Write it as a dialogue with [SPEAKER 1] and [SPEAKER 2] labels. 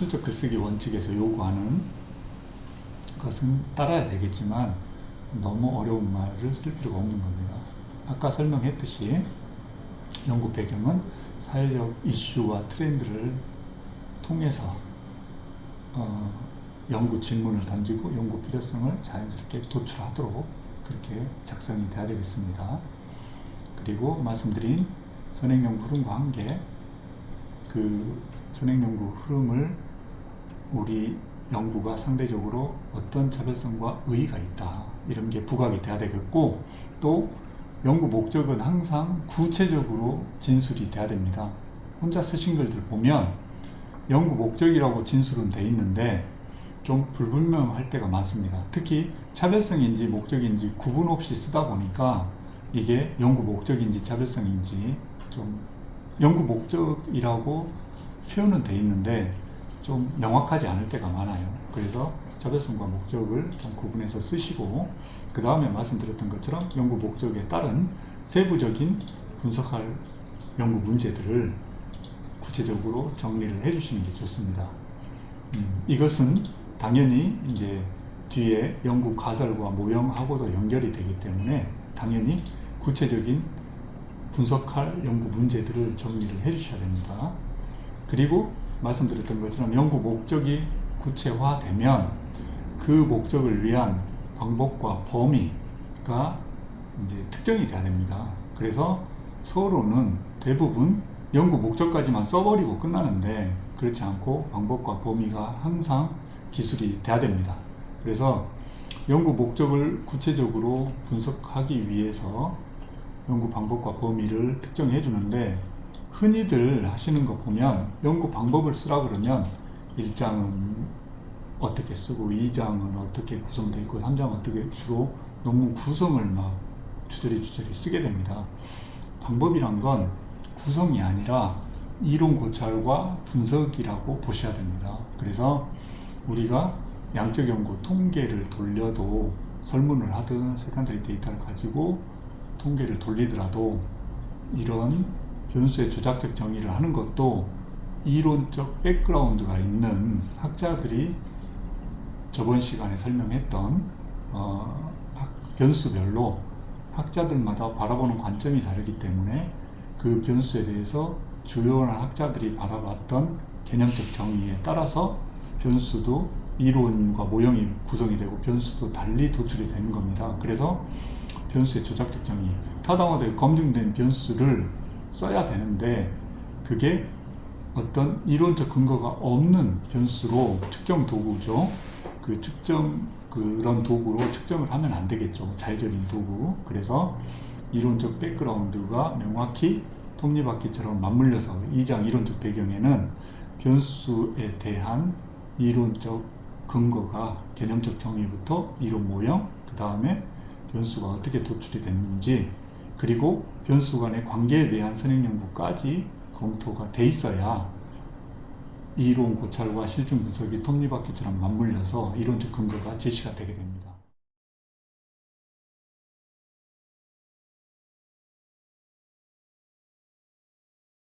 [SPEAKER 1] 기술적 글쓰기 원칙에서 요구하는 것은 따라야 되겠지만 너무 어려운 말을 쓸 필요가 없는 겁니다. 아까 설명했듯이 연구 배경은 사회적 이슈와 트렌드를 통해서 연구 질문을 던지고 연구 필요성을 자연스럽게 도출하도록 그렇게 작성이 돼야 되겠습니다. 그리고 말씀드린 선행연구 흐름과 함께 그 선행연구 흐름을 우리 연구가 상대적으로 어떤 차별성과 의의가 있다, 이런 게 부각이 돼야 되겠고, 또 연구 목적은 항상 구체적으로 진술이 돼야 됩니다. 혼자 쓰신 글들 보면 연구 목적이라고 진술은 돼 있는데 좀 불분명할 때가 많습니다. 특히 차별성인지 목적인지 구분 없이 쓰다 보니까 이게 연구 목적인지 차별성인지 좀 연구 목적이라고 표현은 돼 있는데 좀 명확하지 않을 때가 많아요. 그래서 차별성과 목적을 좀 구분해서 쓰시고, 그 다음에 말씀드렸던 것처럼 연구 목적에 따른 세부적인 분석할 연구 문제들을 구체적으로 정리를 해 주시는 게 좋습니다. 이것은 당연히 이제 뒤에 연구 가설과 모형하고도 연결이 되기 때문에 당연히 구체적인 분석할 연구 문제들을 정리를 해 주셔야 됩니다. 그리고 말씀드렸던 것처럼 연구 목적이 구체화되면 그 목적을 위한 방법과 범위가 이제 특정이 돼야 됩니다. 그래서 서론은 대부분 연구 목적까지만 써버리고 끝나는데 그렇지 않고 방법과 범위가 항상 기술이 돼야 됩니다. 그래서 연구 목적을 구체적으로 분석하기 위해서 연구 방법과 범위를 특정해 주는데, 흔히들 하시는 거 보면 연구 방법을 쓰라 그러면 1장은 어떻게 쓰고 2장은 어떻게 구성되어 있고 3장은 어떻게, 주로 논문 구성을 막 주저리 쓰게 됩니다. 방법이란 건 구성이 아니라 이론 고찰과 분석이라고 보셔야 됩니다. 그래서 우리가 양적 연구 통계를 돌려도, 설문을 하든 세컨더리 데이터를 가지고 통계를 돌리더라도 이런 변수의 조작적 정의를 하는 것도 이론적 백그라운드가 있는 학자들이 저번 시간에 설명했던 변수별로 학자들마다 바라보는 관점이 다르기 때문에 그 변수에 대해서 주요한 학자들이 바라봤던 개념적 정의에 따라서 변수도 이론과 모형이 구성이 되고 변수도 달리 도출이 되는 겁니다. 그래서 변수의 조작적 정의, 타당화되고 검증된 변수를 써야 되는데 그게 어떤 이론적 근거가 없는 변수로, 측정 도구죠. 그런 도구로 측정을 하면 안 되겠죠. 자의적인 도구. 그래서 이론적 백그라운드가 명확히 톱니바퀴처럼 맞물려서 2장 이론적 배경에는 변수에 대한 이론적 근거가 개념적 정의부터 이론 모형, 그 다음에 변수가 어떻게 도출이 됐는지, 그리고 변수 간의 관계에 대한 선행연구까지 검토가 돼 있어야 이론 고찰과 실증 분석이 톱니바퀴처럼 맞물려서 이론적 근거가 제시가 되게 됩니다.